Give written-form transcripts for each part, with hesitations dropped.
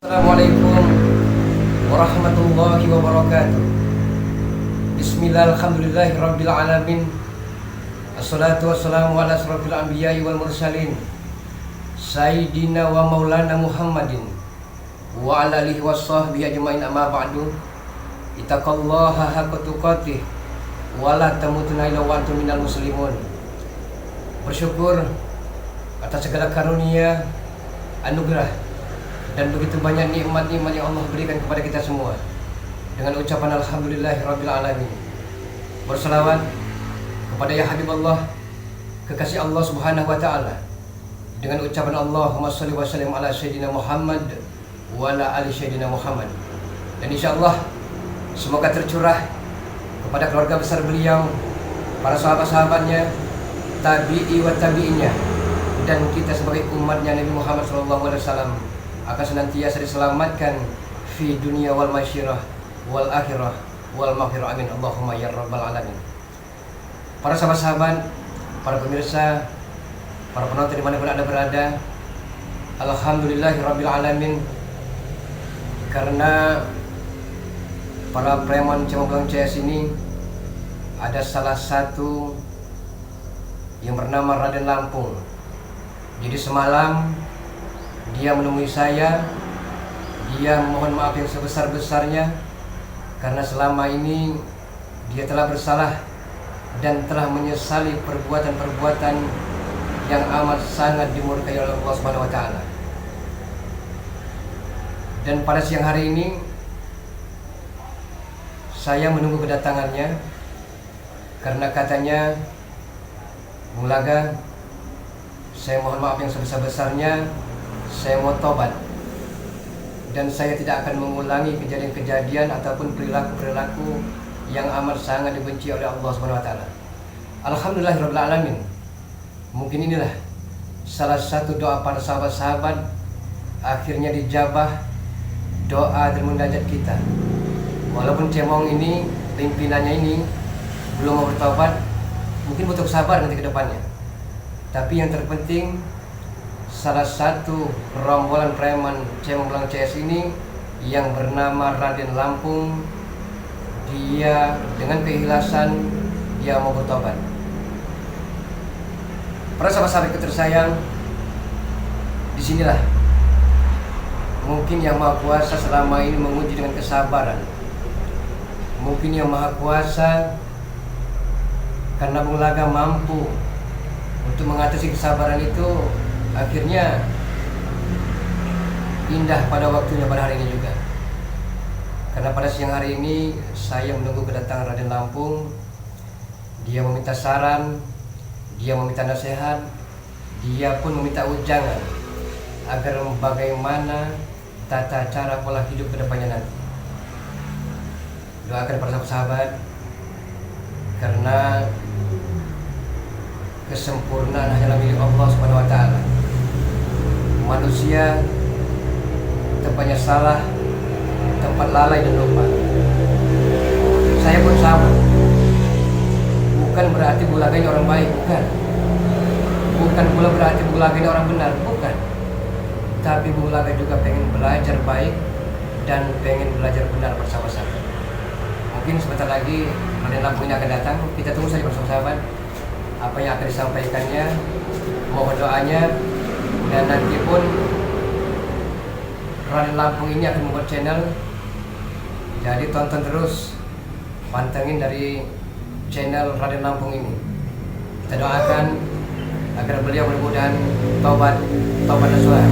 Assalamualaikum warahmatullahi wabarakatuh. Bismillah, alhamdulillahirabbil alamin. Assalatu wassalamu ala asrofil anbiya'i wal mursalin Sayyidina wa maulana Muhammadin wa ala alihi wassahbihi ajma'in, amma ba'du. Ittaqallaha haqqa tuqatih wa la tamutunna illa wa antum minal muslimun. Bersyukur atas segala karunia, anugerah dan begitu banyak nikmat-nikmat yang Allah berikan kepada kita semua. Dengan ucapan alhamdulillahirabbil alamin, berselawat kepada ya Habibullah, kekasih Allah Subhanahu wa taala, dengan ucapan Allahumma shalli wa sallim ala sayyidina Muhammad wa ala ali sayyidina Muhammad. Dan insyaallah semoga tercurah kepada keluarga besar beliau, para sahabat-sahabatnya, tabi'i wa tabi'inya, dan kita sebagai umatnya Nabi Muhammad SAW akan senantiasa diselamatkan fi dunia wal masyirah wal akhirah wal maghfirah, amin Allahumma ya rabbal alamin. Para sahabat-sahabat, para pemirsa, para penonton dimanapun Anda berada, alhamdulillahirabbil alamin, karena para preman Cemonggang CS ini ada salah satu yang bernama Raden Lampung. Jadi semalam dia menemui saya, dia mohon maaf yang sebesar-besarnya karena selama ini dia telah bersalah dan telah menyesali perbuatan-perbuatan yang amat sangat dimurkai oleh Allah Subhanahu wa taala. Dan pada siang hari ini saya menunggu kedatangannya karena katanya, Bung Laga, saya mohon maaf yang sebesar-besarnya, saya mau tobat dan saya tidak akan mengulangi kejadian-kejadian ataupun perilaku-perilaku yang amat sangat dibenci oleh Allah Subhanahu wa taala. Alhamdulillahirabbil alamin. Mungkin inilah salah satu doa para sahabat-sahabat, akhirnya dijabah doa dan munajat kita. Walaupun Cemong ini, pimpinannya ini belum mau bertobat, mungkin butuh sabar nanti ke depannya. Tapi yang terpenting, salah satu rombolan preman Cemonggang CS ini yang bernama Raden Lampung, dia dengan keikhlasan dia mau bertobat. Para sahabat-sahabat tersayang, disinilah mungkin yang Maha Kuasa selama ini menguji dengan kesabaran. Mungkin yang Maha Kuasa karena Bung Laga mampu untuk mengatasi kesabaran itu, akhirnya indah pada waktunya pada hari ini juga. Karena pada siang hari ini saya menunggu kedatangan Raden Lampung. Dia meminta saran, dia meminta nasihat, dia pun meminta ujangan agar bagaimana tata cara pola hidup ke depannya nanti. Doakan para sahabat, karena kesempurnaan hanyalah milik Allah Subhanahu wa taala. Manusia tempatnya salah, tempat lalai dan lupa. Saya pun sama. Bukan berarti Bung Laga ini orang baik, bukan. Bukan pula berarti Bung Laga ini orang benar, bukan. Tapi Bung Laga juga pengen belajar baik dan pengen belajar benar bersama-sama. Mungkin sebentar lagi Raden Lampung ini akan datang. Kita tunggu saja bersama sahabat apa yang akan disampaikannya. Mohon doanya. Dan nanti pun Raden Lampung ini akan membuat channel, jadi tonton terus, pantengin dari channel Raden Lampung ini. Kita doakan agar beliau mudah-mudahan tobat nasuha.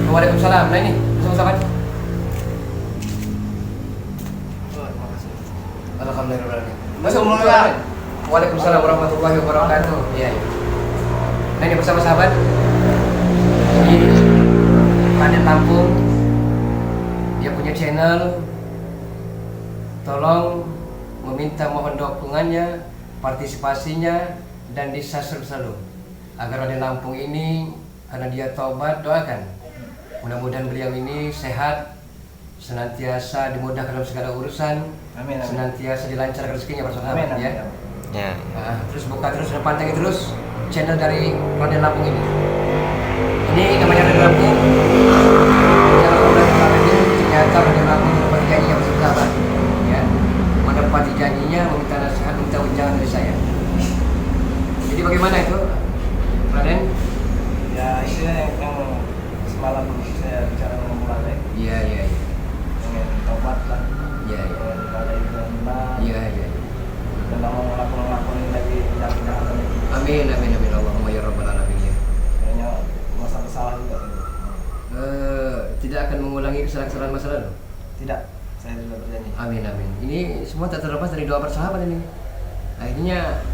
Waalaikumsalam. Nah ini bersama sahabat. Alhamdulillah. Waalaikumsalam warahmatullahi wabarakatuh. Iya. Nah ini bersama sahabat di Raden Lampung, dia punya channel. Tolong meminta mohon dukungannya, partisipasinya, dan di-subscribe selalu agar Raden Lampung ini, karena dia taubat, doakan mudah-mudahan beliau ini sehat, senantiasa dimudahkan dalam segala urusan, amin, amin. Senantiasa dilancarkan rezekinya para sahabat, ya. Ya. Nah, terus buka terus dan pantengin terus channel dari Raden Lampung ini. Ini namanya Raden Lampung. tidak akan mengulangi kesalahan-kesalahan masa lalu? Tidak, saya sudah berjanji. Amin amin. Ini semua tak terlepas dari doa persahabat ini. Akhirnya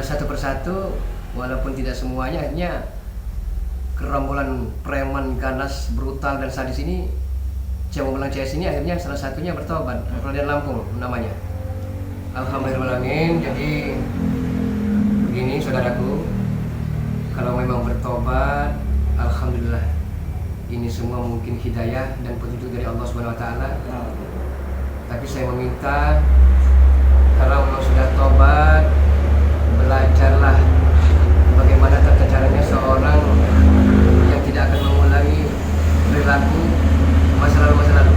satu persatu, walaupun tidak semuanya, akhirnya gerombolan preman ganas, brutal dan sadis ini, Cewek CS ini akhirnya salah satunya bertobat. Raden Lampung namanya. Alhamdulillahirrahmanirrahim. Jadi begini saudaraku, kalau memang bertobat, alhamdulillah, ini semua mungkin hidayah dan petunjuk dari Allah Subhanahu Wa Taala. Tapi saya meminta, kalau memang sudah tobat, belajarlah bagaimana tata caranya seorang yang tidak akan mengulangi perilaku masa lalu.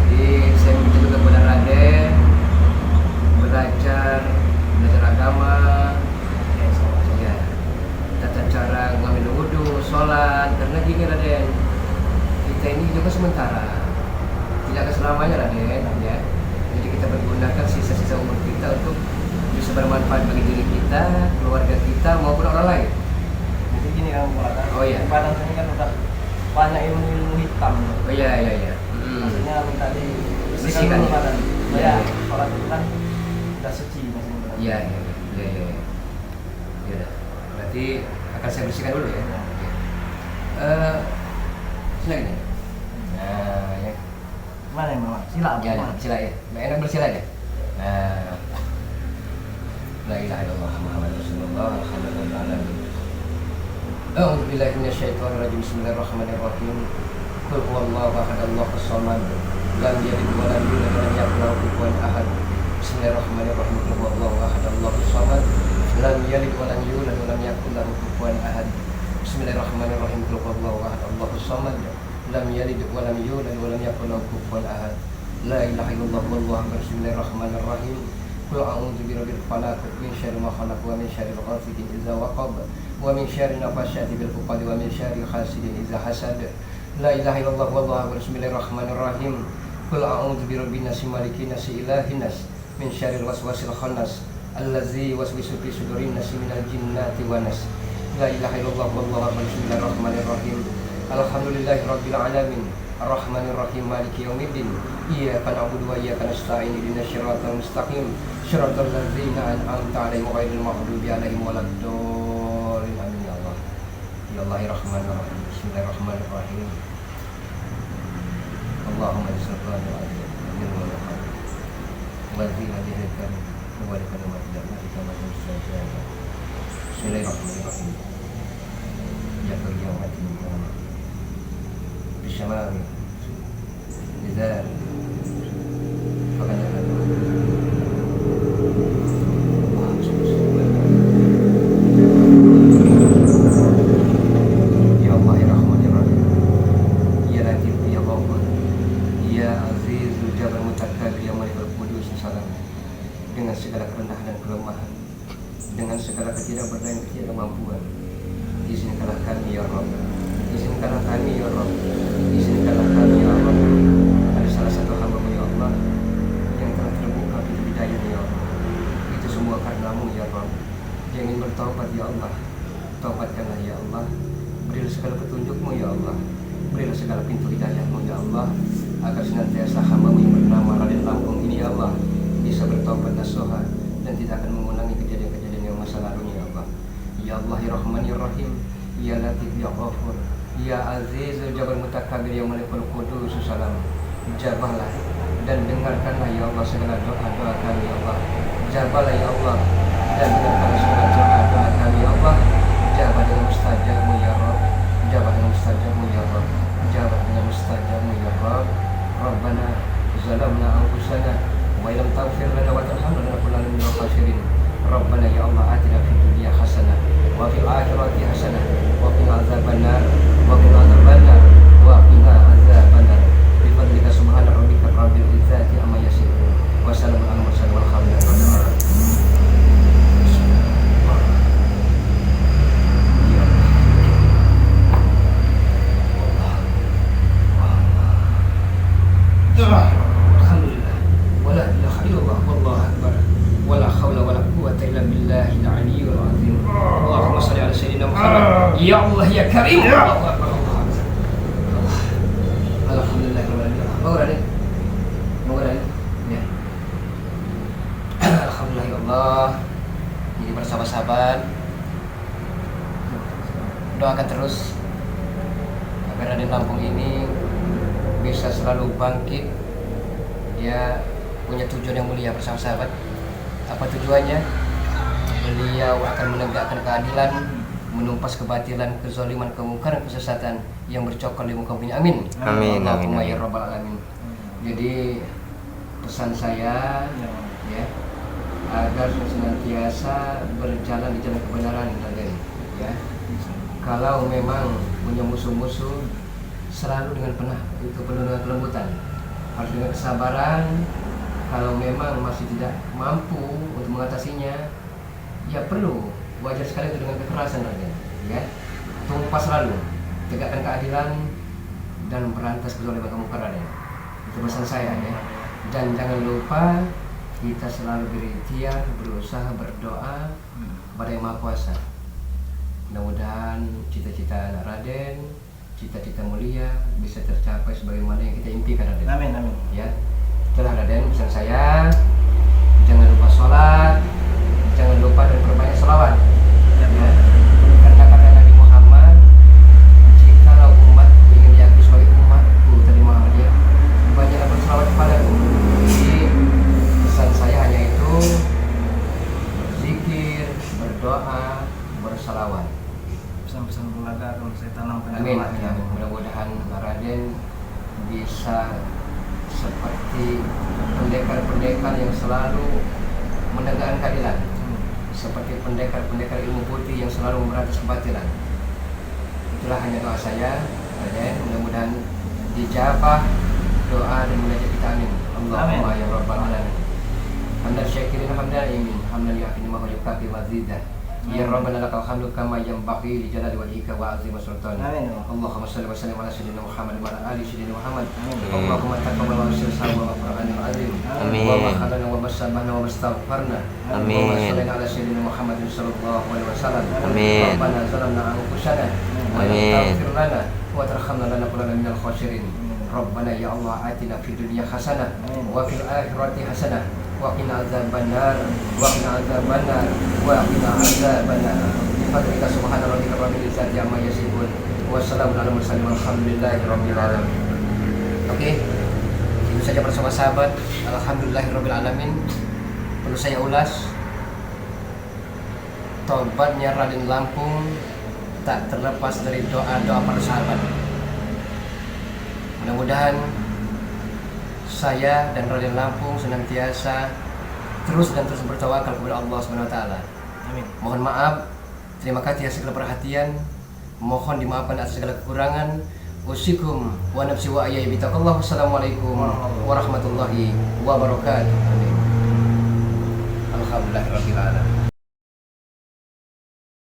Jadi saya minta juga kepada Raden belajar agama, ya, tata cara mengambil wudhu, sholat. Karena gini Raden, kita ini juga sementara, tidak selamanya Raden, ya. Jadi kita pergunakan sisa-sisa umur kita untuk bisa bermanfaat bagi diri kita, keluarga kita maupun orang lain. Jadi gini kan Oh iya. Padang sini kan udah banyak ilmu hitam. Oh iya. Maksudnya minta Bersihkan dulu ya. badan. Iya. Sholat itu kan udah suci maksudnya. Iya. Ya udah. Berarti akan saya bersihkan dulu ya. Sila ini. Nah, ya. Mana yang mama? Sila apa? Ya, sila ya. Nah, enak bersila aja. Nah. La ilaha illallah Muhammadur Rasulullah alhamdulillah. A'udzu billahi minasyaitonir rajim. Bismillahirrahmanirrahim. Qul huwallahu ahad, Allahus samad, lam yalid wa lam yulad wa lam yakul lahu kufuwan ahad. Bismillahirrahmanirrahim. Qul huwallahu ahad, Allahus samad, lam yalid wa lam yulad wa lam yakul lahu kufuwan ahad. Bismillahirrahmanirrahim. Qul huwallahu ahad, Allahus samad, lam yalid wa lam yulad wa lam yakul lahu kufuwan ahad. La ilaha illallah wallahu akbar. Bismillahirrahmanirrahim. Qul a'udzu birabbil falaq min syarri ma khalaq wa min syarri ghasiqin idza waqab wa min syarri nafasyati bil 'uqad wa min syarri hasidin idza hasad. La ilaha illallah wallahu akbar. Bismillahirrahmanirrahim. Qul a'udzu birabbin nas malikin nas ilahin nas min syarril waswasil khannas allazi waswisu fi sudurin nas minal jinnati wan nas. La ilaha illallah wallahu akbar. Bismillahirrahmanirrahim. Alhamdulillahirabbil alamin. Ar-Rahmanir-Rahim, Maliki Yaumiddin. Iyyaka na'budu wa iyyaka nasta'in. Ihdinas siratal mustaqim. Shiratal ladzina an'amta 'alaihim ghairil maghdubi 'alaihim waladdallin. Amin ya Allah. Ya Allahirrahmanirrahim. Bismillahirrahmanirrahim. Allahumma salli 'ala Muhammad wadzina bihikam wa lakal madad kama tusajjada. Bismillahirrahmanirrahim. Ya Qayyumatin بالشمال لذلك فقد يا الله يا رحمن يا رحيم يا لطيف يا غفور يا عزيز الجبر المتكبر يا ملك القدوس salam. Dengan segala kerendahan dan kelemahan, dengan segala ketidakberdayaan, ketidakmampuan, izinkanlah kami ya Rabb, izinkanlah kami ya Rabb, izinkanlah kami ya Allah. Ada salah satu hamba-Mu ya Allah yang telah terbuka pintu hidayah ya Allah. Itu semua karena-Mu ya Rabb. Dia ingin bertaubat ya Allah, taubatkanlah ya Allah. Berilah segala petunjuk-Mu ya Allah, berilah segala pintu hidayah-Mu ya Allah, agar senantiasa hamba-Mu yang bernama Raden Lampung ini ya Allah bisa bertaubat nasuha dan tidak akan mengulangi kejadian-kejadian yang masa lalunya ya Allah. Ya Allah ya Rahman ya Rahim, ya Latif ya Ghafur, ya Aziz Jabal Mutakabir ya Malikul Qudus salam. Jabahlah dan dengarkanlah ya Allah segala doa-doa kami ya Allah. Jabahlah ya Allah dan dengarkanlah segala doa-doa kami ya Allah. Jabah dengan mustajabmu ya Rabb, jabah dengan mustajabmu ya Rabb, jabah dengan mustajabmu ya Rabb. Rabbana zalamna anfusana wa illam taghfir lana wa tarhamna lanakunanna minal khasirin. Rabbana ya Allah atina fid dunya hasanah wa fil akhirati hasanah wa qina adzabannar wa qina adzabannar wa qina adzabannar bi fadlika subhana rabbika rabbil izzati amma yasifun wa salamun alal mursalin walhamdulillahi rabbil alamin. Alhamdulillah wala ilaha illallah wallahu akbar wala haula wala quwwata illa billahil aliyyil azim. Allahumma shalli ala sayyidina Muhammad. Ya Allah ya Karim. Allahu akbar. Allah. Jadi para sahabat-sahabat, doakan terus agar Raden Lampung ini bisa selalu bangkit. Dia punya tujuan yang mulia bersama sahabat. Apa tujuannya? Beliau akan menegakkan keadilan, menumpas kebatilan, kezaliman, kemungkaran, kesesatan yang bercokol di muka bumi. Amin. Amin, Allahumma amin, ya rabbal alamin. Jadi pesan saya ya agar senantiasa berjalan di jalan kebenaran, Raden. Ya. Kalau memang punya musuh-musuh, selalu dengan penuh dengan kelembutan, harus dengan kesabaran. Kalau memang masih tidak mampu untuk mengatasinya, ya perlu wajar sekali itu dengan kekerasan, Raden. Ya, tumpas selalu, tegakkan keadilan dan berantas kezaliman kemungkaran, Raden. Itu pesan saya ya. Dan jangan lupa kita selalu berikhtiar, berusaha, berdoa kepada Yang Maha Kuasa. Mudah-mudahan cita-cita anak Raden, cita-cita mulia bisa tercapai sebagaimana yang kita impikan, Raden. Amin, amin. Ya, itulah Raden pesan saya. Jangan lupa sholat, jangan lupa dan perbanyak selawat. Ya. Karena kata Nabi Muhammad, jikalau umatku ingin diakui sebagai umatku tadi Muhammadiyah, banyaklah berselawat kepadaku. Jadi pesan saya hanya itu, berzikir, berdoa, bersalawat. Pesan-pesan keluarga kalau saya tanamkan. Amin. Ya, mudah-mudahan Raden bisa seperti pendekar-pendekar yang selalu menegakkan keadilan, seperti pendekar-pendekar ilmu putih yang selalu memberantas kebatilan. Itulah hanya doa saya, Raden. Mudah-mudahan dijabah doa dan munajat kita. Amin. Allahumma ya rabbal alamin. Hamdan syakirin hamdan imin hamdan yakin ma yukafi mazidah. Ya Rabbana lakal hamdu kama yanbaghi li jalali wajhika wa azimi sultanik. Amin. Allahumma shalli wa sallim ala sayyidina Muhammad wa ala ali sayyidina Muhammad. Amin. Allahumma taqabbal wa sirsa wa qur'anil azim. Amin. Wa makhadana wa basabana wa bastaghfarna. Amin. Wa salli ala sayyidina Muhammad sallallahu alaihi wasallam. Amin. Rabbana zalamna anfusana wa Amin. taghfir lana wa tarhamna lanakunanna minal khasirin. Rabbana ya Allah atina fid dunya hasanah wa fil akhirati hasanah wa qina azabannar wa qina azabannar wa qina azabannar. Bifadlika subhana rabbika rabbil izzati amma yasifun wa salamun alal mursalin walhamdulillahi rabbil alamin. Oke. Itu saja bersama sahabat. Alhamdulillahirabbil alamin. Perlu saya ulas, tobatnya Raden Lampung tak terlepas dari doa-doa para sahabat. Mudah-mudahan saya dan Raden Lampung senantiasa terus bertawakal kepada Allah Subhanahu wa taala. Amin. Mohon maaf, terima kasih atas segala perhatian. Mohon dimaafkan atas segala kekurangan. Usikum wa nafsi wa ayyi bitaqallah. Wassalamualaikum warahmatullahi wabarakatuh. Amin. Alhamdulillahirabbil alamin.